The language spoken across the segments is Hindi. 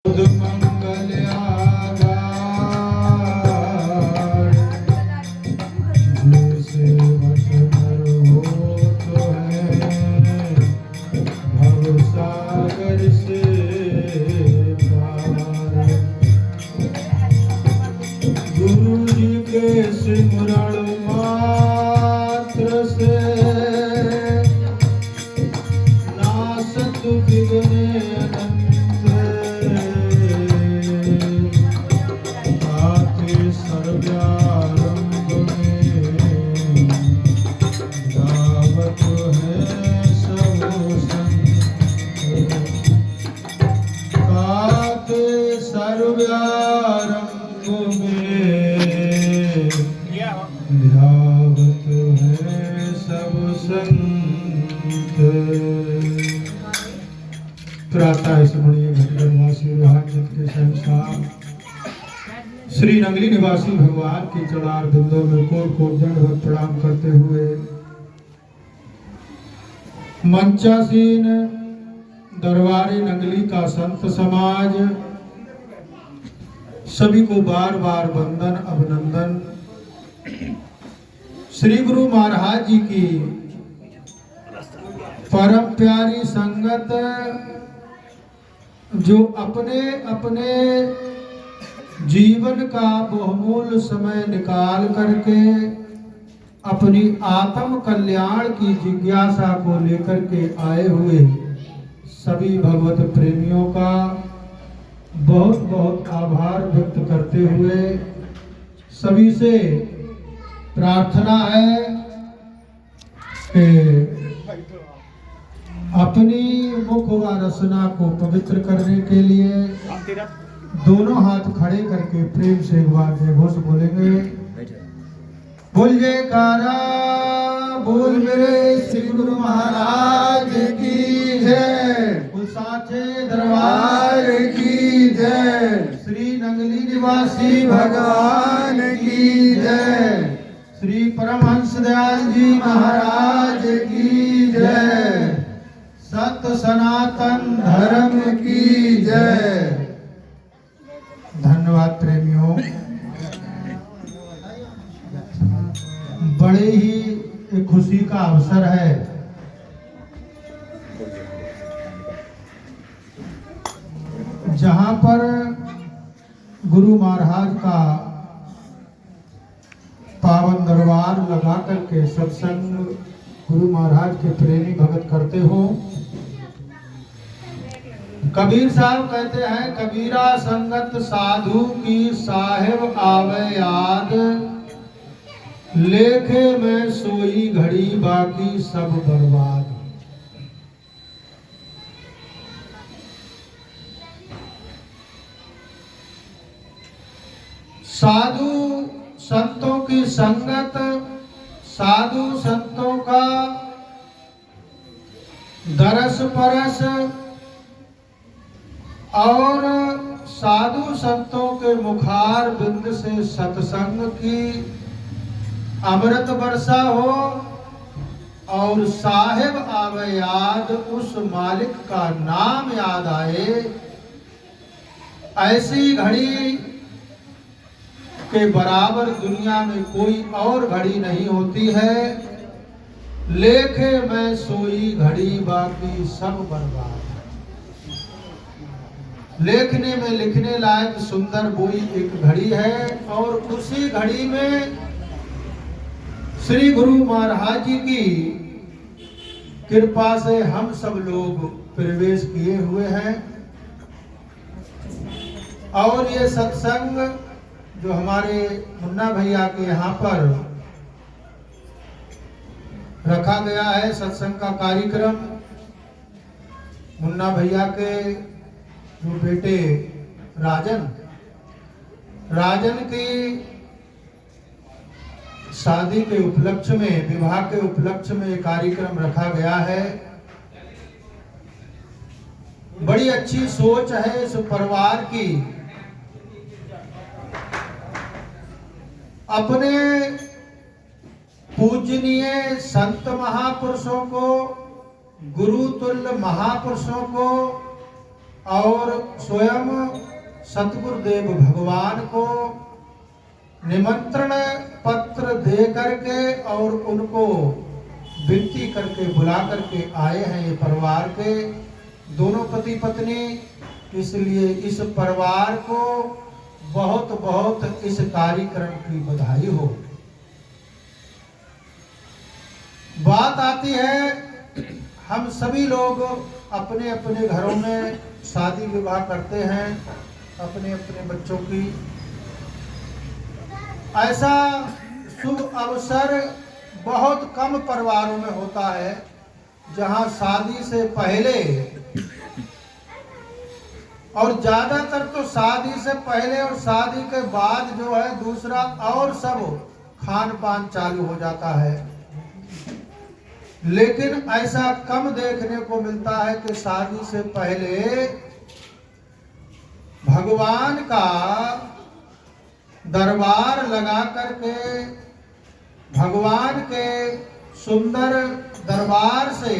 मंगल आधार जैसे वचन हो तो है भव सागर से पार। गुरु जी के सिमरण मात्र से नासत विघ्ने अनंत आके सर्व्यारंभ में गावत है सब संत। आके सर्व्यारंभ में ध्यावत है सब संत। प्रातः स्मरणीय घटगढ़वासी विहार जन के शहंशाह श्री नंगली निवासी भगवान की चढ़ार बिंदों में कोट कोट दंडवत प्रणाम करते हुए मंचासीन दरबारी नंगली का संत समाज सभी को बार बार वंदन अभिनंदन। श्री गुरु महाराज जी की परम प्यारी संगत जो अपने अपने जीवन का बहुमूल्य समय निकाल करके अपनी आत्म कल्याण की जिज्ञासा को लेकर के आए हुए सभी भगवत प्रेमियों का बहुत बहुत आभार व्यक्त करते हुए सभी से प्रार्थना है कि अपनी मुख व रसना को पवित्र करने के लिए दोनों हाथ खड़े करके प्रेम से एक बार जय घोष बोलेंगे। बोल जयकारा बोल मेरे श्री गुरु महाराज की जय। बोल साचे दरबार की जय। श्री नंगली निवासी भगवान की जय। श्री परमहंस दयाल जी महाराज की जय। सत्य सनातन धर्म की जय। धन्यवाद प्रेमियों। बड़े ही एक खुशी का अवसर है जहां पर गुरु महाराज का पावन दरबार लगा करके सत्संग गुरु महाराज के प्रेमी भगत करते हो। कबीर साहब कहते हैं कबीरा संगत साधु की साहिब आवे याद, लेखे में सोई घड़ी बाकी सब बर्बाद। साधु संतों की संगत, साधु संतों का दरस परस और साधु संतों के मुखार बिंद से सत्संग की अमृत वर्षा हो और साहिब आवे याद, उस मालिक का नाम याद आए। ऐसी घड़ी के बराबर दुनिया में कोई और घड़ी नहीं होती है। लेखे में सोई घड़ी बाकी सब बर्बाद। लेखने में लिखने लायक सुंदर बोई एक घड़ी है और उसी घड़ी में श्री गुरु महाराज जी की कृपा से हम सब लोग प्रवेश किए हुए हैं। और ये सत्संग जो हमारे मुन्ना भैया के यहाँ पर रखा गया है, सत्संग का कार्यक्रम, मुन्ना भैया के जो बेटे राजन की शादी के उपलक्ष्य में, विवाह के उपलक्ष्य में कार्यक्रम रखा गया है। बड़ी अच्छी सोच है इस परिवार की। अपने पूजनीय संत महापुरुषों को, गुरु तुल्य महापुरुषों को और स्वयं सतगुरुदेव भगवान को निमंत्रण पत्र दे करके और उनको विनती करके बुला करके आए हैं ये परिवार के दोनों पति पत्नी। इसलिए इस परिवार को बहुत बहुत इस कार्यक्रम की बधाई हो। बात आती है, हम सभी लोग अपने अपने घरों में शादी विवाह करते हैं अपने अपने बच्चों की। ऐसा शुभ अवसर बहुत कम परिवारों में होता है जहां शादी से पहले, और ज्यादातर तो शादी से पहले और शादी के बाद जो है दूसरा और सब खान पान चालू हो जाता है। लेकिन ऐसा कम देखने को मिलता है कि शादी से पहले भगवान का दरबार लगा करके भगवान के सुंदर दरबार से,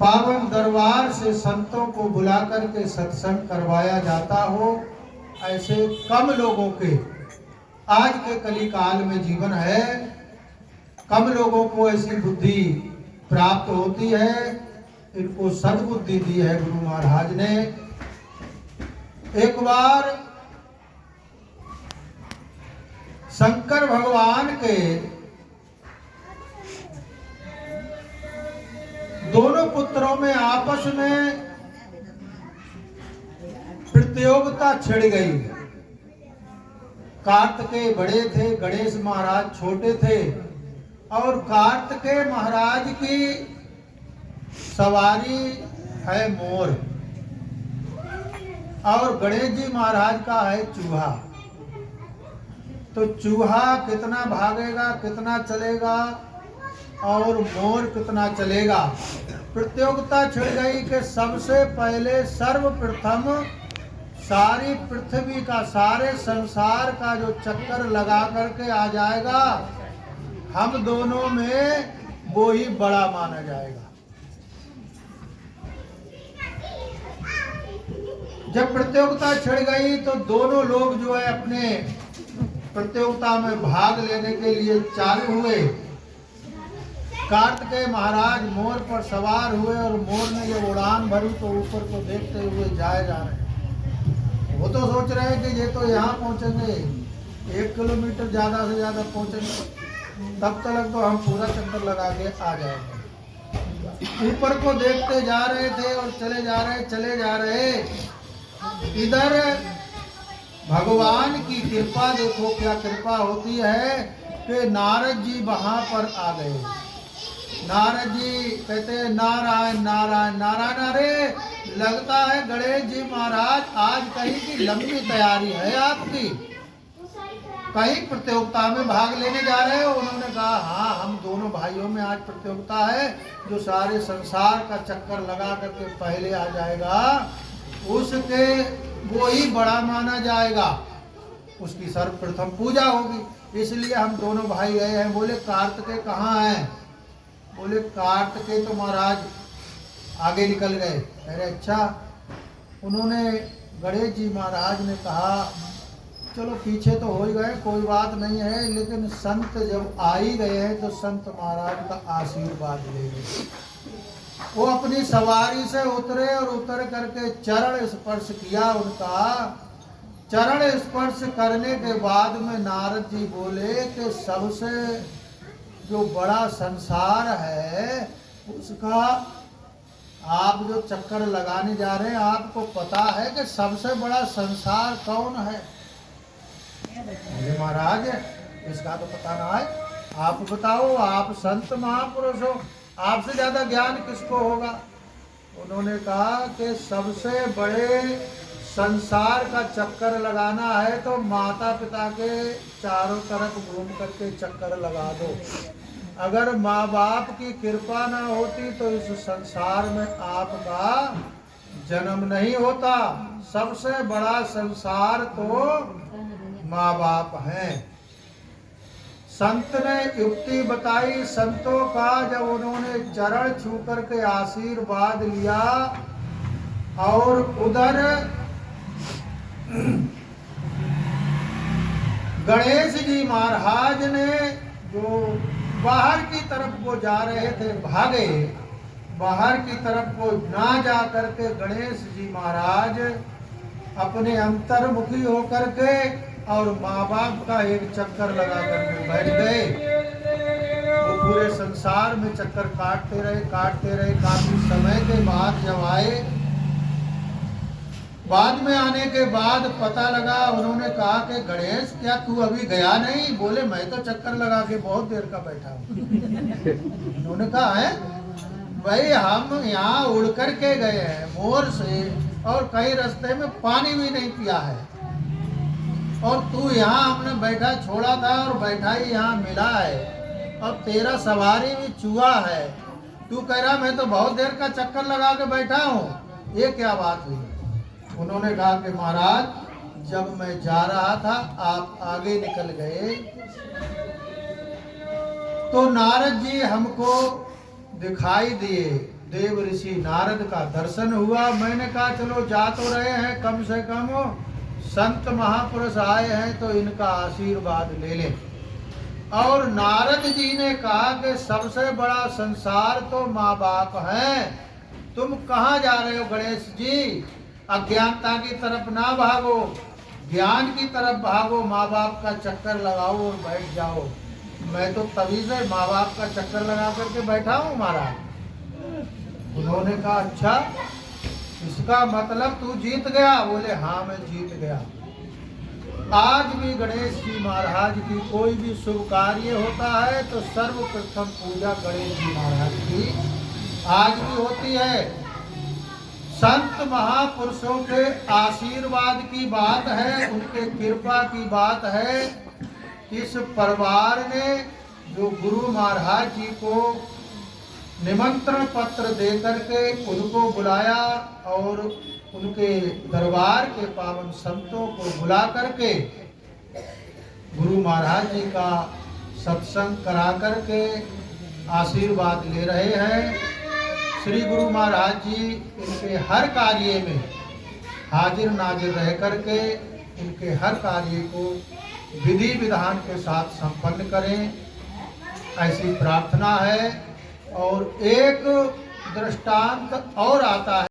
पावन दरबार से संतों को बुला करके सत्संग करवाया जाता हो। ऐसे कम लोगों के आज के कली काल में जीवन है, कम लोगों को ऐसी बुद्धि प्राप्त होती है। इनको सद्बुद्धि दी है गुरु महाराज ने। एक बार शंकर भगवान के दोनों पुत्रों में आपस में प्रतियोगिता छिड़ गई। कार्तिकेय बड़े थे, गणेश महाराज छोटे थे, और कार्तिकेय महाराज की सवारी है मोर और गणेश जी महाराज का है चूहा। तो चूहा कितना भागेगा, कितना चलेगा, और मोर कितना चलेगा। प्रतियोगिता छिड़ गई कि सबसे पहले सर्वप्रथम सारी पृथ्वी का, सारे संसार का जो चक्कर लगा करके आ जाएगा, हम दोनों में वो ही बड़ा माना जाएगा। जब प्रतियोगिता छिड़ गई तो दोनों लोग जो है अपने प्रतियोगिता में भाग लेने के लिए चालू हुए। कार्तिकेय महाराज मोर पर सवार हुए और मोर ने जब उड़ान भरी तो ऊपर को देखते हुए जाए जा रहे हैं। वो तो सोच रहे हैं कि ये तो यहाँ पहुंचेंगे, 1 किलोमीटर ज्यादा से ज्यादा पहुंचेंगे, तब तक तो हम पूरा चक्कर लगा के आ जाएंगे। ऊपर को देखते जा रहे थे और चले जा रहे। इधर भगवान की कृपा देखो, क्या कृपा होती है कि नारद जी वहां पर आ गए। नारद जी कहते नारायण नारायण नारायण। अरे लगता है गणेश जी महाराज आज कहीं की लंबी तैयारी है आपकी, कहीं प्रतियोगिता में भाग लेने जा रहे हो। उन्होंने कहा हाँ, हम दोनों भाइयों में आज प्रतियोगिता है। जो सारे संसार का चक्कर लगा करके पहले आ जाएगा उसके वो ही बड़ा माना जाएगा, उसकी सर्वप्रथम पूजा होगी। इसलिए हम दोनों भाई गए हैं। बोले कार्तिकेय कहाँ हैं? बोले कार्तिकेय तो महाराज आगे निकल गए। अरे अच्छा। उन्होंने गणेश जी महाराज ने कहा चलो पीछे तो हो ही गए, कोई बात नहीं है, लेकिन संत जब आ ही गए हैं तो संत महाराज का आशीर्वाद ले गए। वो अपनी सवारी से उतरे और उतर करके चरण स्पर्श किया उनका। चरण स्पर्श करने के बाद में नारद जी बोले कि सबसे जो बड़ा संसार है उसका आप जो चक्कर लगाने जा रहे हैं, आपको पता है कि सबसे बड़ा संसार कौन है? बोले महाराज इसका तो पता ना है, आप बताओ, आप संत महापुरुष हो, आपसे ज्यादा ज्ञान किसको होगा? उन्होंने कहा कि सबसे बड़े संसार का चक्कर लगाना है तो माता पिता के चारों तरफ घूम करके चक्कर लगा दो। अगर माँ बाप की कृपा ना होती तो इस संसार में आपका जन्म नहीं होता। सबसे बड़ा संसार तो माँ बाप हैं। संत ने युक्ति बताई संतों का। जब उन्होंने चरण छू करके आशीर्वाद लिया और उधर गणेश जी महाराज ने जो बाहर की तरफ वो जा रहे थे, भागे, बाहर की तरफ वो ना जा करके गणेश जी महाराज अपने अंतर्मुखी होकर के और माँ बाप का एक चक्कर लगा करके बैठ गए। वो पूरे संसार में चक्कर काटते रहे। काफी समय के बाद जब आए, बाद में आने के बाद पता लगा, उन्होंने कहा कि गणेश क्या तू अभी गया नहीं? बोले मैं तो चक्कर लगा के बहुत देर का बैठा हूँ। उन्होंने कहा है भाई हम यहाँ उड़ कर के गए हैं मोर से, और कहीं रास्ते में पानी भी नहीं पिया है, और तू यहाँ हमने बैठा छोड़ा था और बैठा ही यहाँ मिला है, और तेरा सवारी भी चूहा है, तू कह रहा मैं तो बहुत देर का चक्कर लगा के बैठा हूँ, ये क्या बात हुई? उन्होंने कहा कि महाराज जब मैं जा रहा था आप आगे निकल गए, तो नारद जी हमको दिखाई दिए, देव ऋषि नारद का दर्शन हुआ। मैंने कहा चलो जा तो रहे हैं, कम से कम संत महापुरुष आए हैं तो इनका आशीर्वाद ले लें। और नारद जी ने कहा कि सबसे बड़ा संसार तो माँ बाप है, तुम कहाँ जा रहे हो गणेश जी? अज्ञानता की तरफ ना भागो, ज्ञान की तरफ भागो, माँ बाप का चक्कर लगाओ और बैठ जाओ। मैं तो तभी से माँ बाप का चक्कर लगा करके बैठा हूँ महाराज। उन्होंने कहा अच्छा, इसका मतलब तू जीत गया? बोले हाँ मैं जीत गया। आज भी गणेश जी महाराज की कोई भी शुभ कार्य होता है तो सर्वप्रथम पूजा गणेश जी महाराज की आज भी होती है। संत महापुरुषों के आशीर्वाद की बात है, उनके कृपा की बात है। इस परिवार ने जो गुरु महाराज जी को निमंत्रण पत्र दे करके उनको बुलाया और उनके दरबार के पावन संतों को बुला करके गुरु महाराज जी का सत्संग करा करके आशीर्वाद ले रहे हैं। श्री गुरु महाराज जी इनके हर कार्य में हाजिर नाजिर रह करके इनके हर कार्य को विधि विधान के साथ संपन्न करें, ऐसी प्रार्थना है। और एक दृष्टांत और आता है।